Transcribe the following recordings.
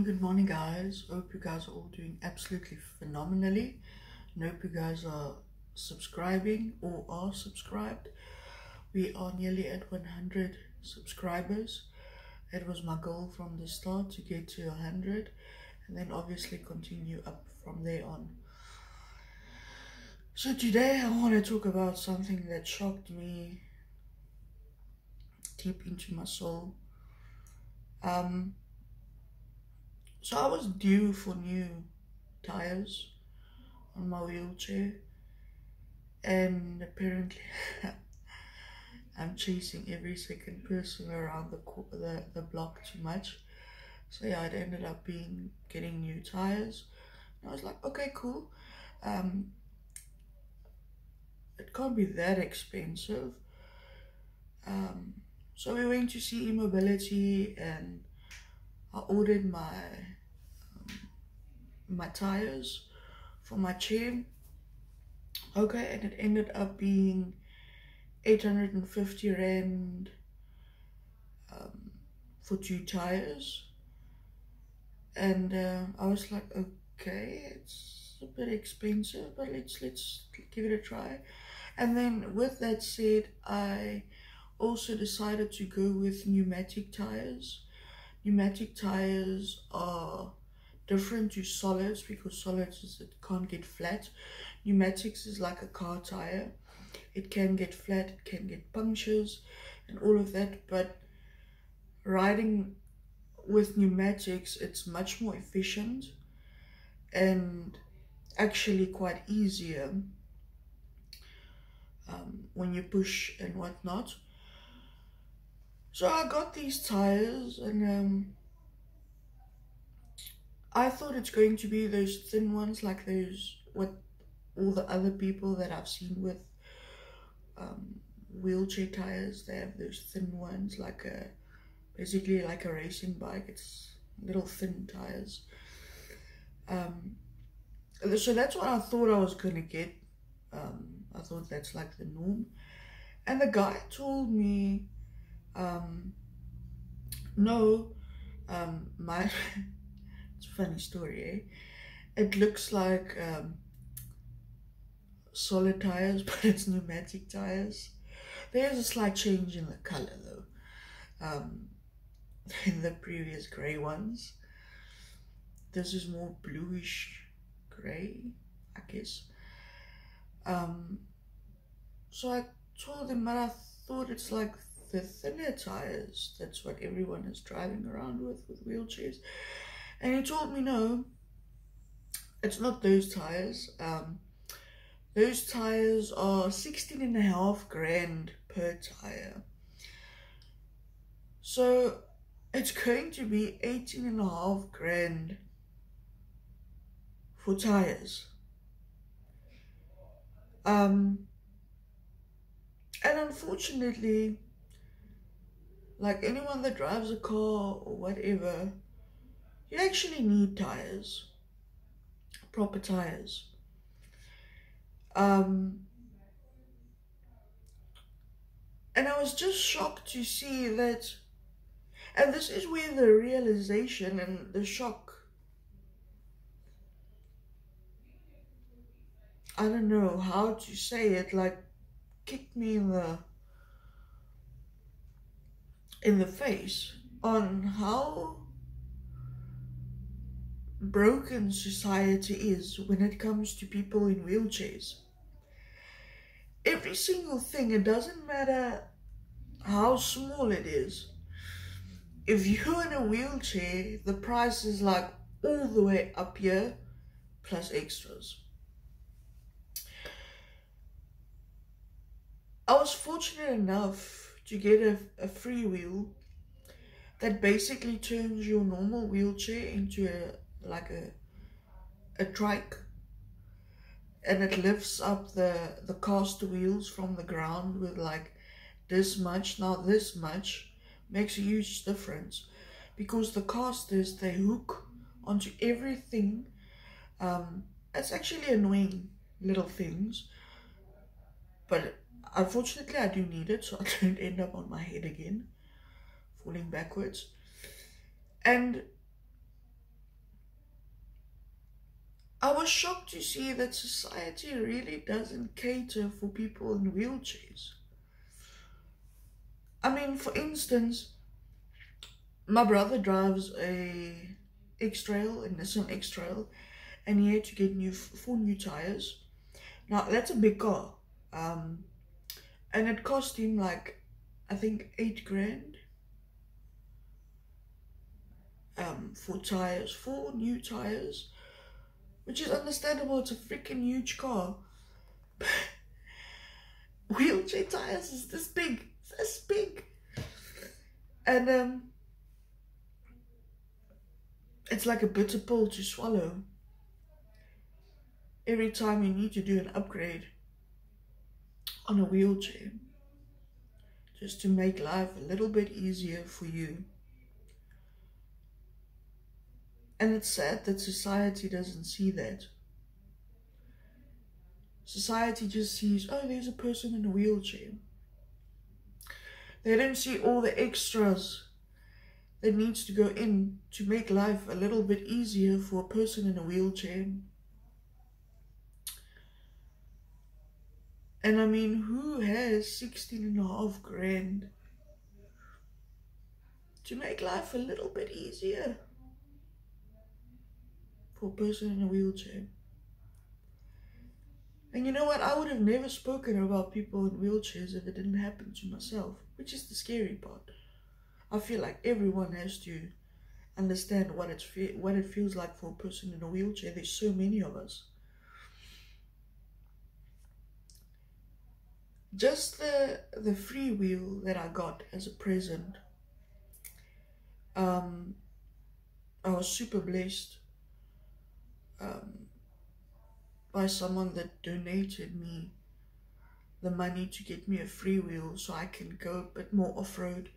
good morning guys. Hope you guys are all doing absolutely phenomenally and hope you guys are subscribing or are subscribed. We are nearly at 100 subscribers. It was my goal from the start to get to 100 and then obviously continue up from there on. So today I want to talk about something that shocked me deep into my soul. So I was due for new tires on my wheelchair, and apparently I'm chasing every second person around the block too much. So yeah, it ended up getting new tires. And I was like, okay, cool. It can't be that expensive. So we went to see e-mobility and I ordered my tires for my chair. Okay, and it ended up being 850 rand for 2 tires. And I was like, okay, it's a bit expensive, but let's give it a try. And then with that said, I also decided to go with pneumatic tires. Pneumatic tires are different to solids because solids it can't get flat. Pneumatics is like a car tire. It can get flat, it can get punctures and all of that, but riding with pneumatics, it's much more efficient and actually quite easier when you push and whatnot. So I got these tires and I thought it's going to be those thin ones like those what all the other people that I've seen with wheelchair tires. They have those thin ones, like basically like a racing bike. It's little thin tires. So that's what I thought I was gonna get. I thought that's like the norm, and the guy told me no, my it's a funny story, eh? It looks like solid tires, but it's pneumatic tires. There's a slight change in the color though. In the previous gray ones, this is more bluish gray, I guess. So I told him, but I thought it's like the thinner tires. That's what everyone is driving around with wheelchairs. And he told me no, it's not those tires. Those tires are 16.5 grand per tire. So it's going to be 18.5 grand for tires. And unfortunately, like anyone that drives a car or whatever, you actually need tires, proper tires. And I was just shocked to see that, and this is where the realization and the shock, I don't know how to say it, like kicked me in the face on how broken society is when it comes to people in wheelchairs. Every single thing, it doesn't matter how small it is. If you're in a wheelchair, the price is like all the way up here plus extras. I was fortunate enough to get a free wheel that basically turns your normal wheelchair into a trike, and it lifts up the caster wheels from the ground with like this much. Now this much makes a huge difference because the casters, they hook onto everything. It's actually annoying little things, but unfortunately I do need it so I don't end up on my head again falling backwards. And was shocked to see that society really doesn't cater for people in wheelchairs. I mean, for instance, my brother drives a X-Trail, a Nissan X-Trail, and he had to get 4 new tires. Now, that's a big car. And it cost him like, I think, 8 grand. For tires, 4 new tires. Which is understandable, it's a freaking huge car. Wheelchair tires is this big. It's this big. And it's like a bitter pill to swallow every time you need to do an upgrade on a wheelchair, just to make life a little bit easier for you. And it's sad that society doesn't see that. Society just sees, oh, there's a person in a wheelchair. They don't see all the extras that needs to go in to make life a little bit easier for a person in a wheelchair. And I mean, who has 16.5 grand to make life a little bit easier for a person in a wheelchair? And you know what? I would have never spoken about people in wheelchairs if it didn't happen to myself, which is the scary part. I feel like everyone has to understand what it feels like for a person in a wheelchair. There's so many of us. Just the free wheel that I got as a present, I was super blessed by someone that donated me the money to get me a free wheel so I can go a bit more off-road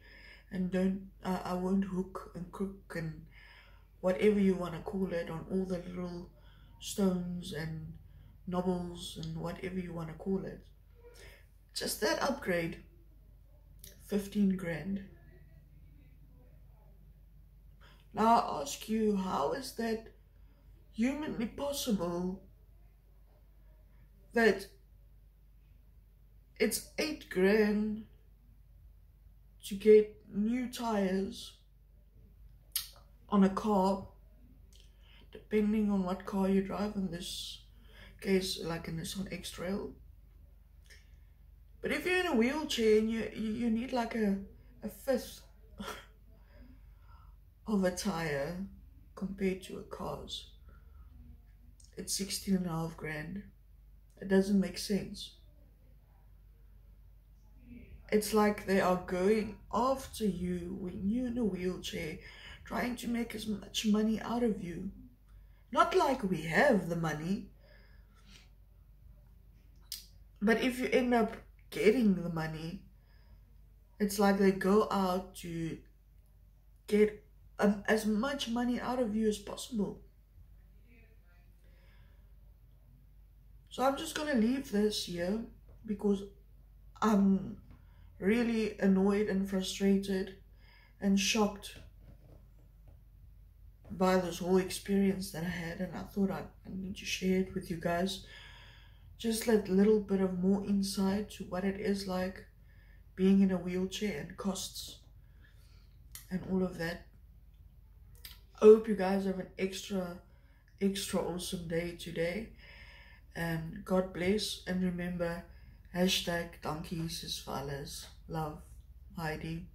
and I won't hook and crook and whatever you want to call it on all the little stones and knobbles and whatever you want to call it. Just that upgrade, 15 grand. Now I ask you, how is that humanly possible that it's 8 grand to get new tires on a car, depending on what car you drive, in this case like a Nissan X-Trail. But if you're in a wheelchair and you need like a fifth of a tire compared to a car's, it's 16.5 grand. It doesn't make sense. It's like they are going after you when you're in a wheelchair, trying to make as much money out of you. Not like we have the money, but if you end up getting the money, it's like they go out to get as much money out of you as possible. So I'm just gonna leave this here because I'm really annoyed and frustrated and shocked by this whole experience that I had, and I thought I need to share it with you guys. Just a little bit of more insight to what it is like being in a wheelchair and costs and all of that. I hope you guys have an extra awesome day today, and God bless, and remember, #dankie Jesus vir alles. Love, Heidi.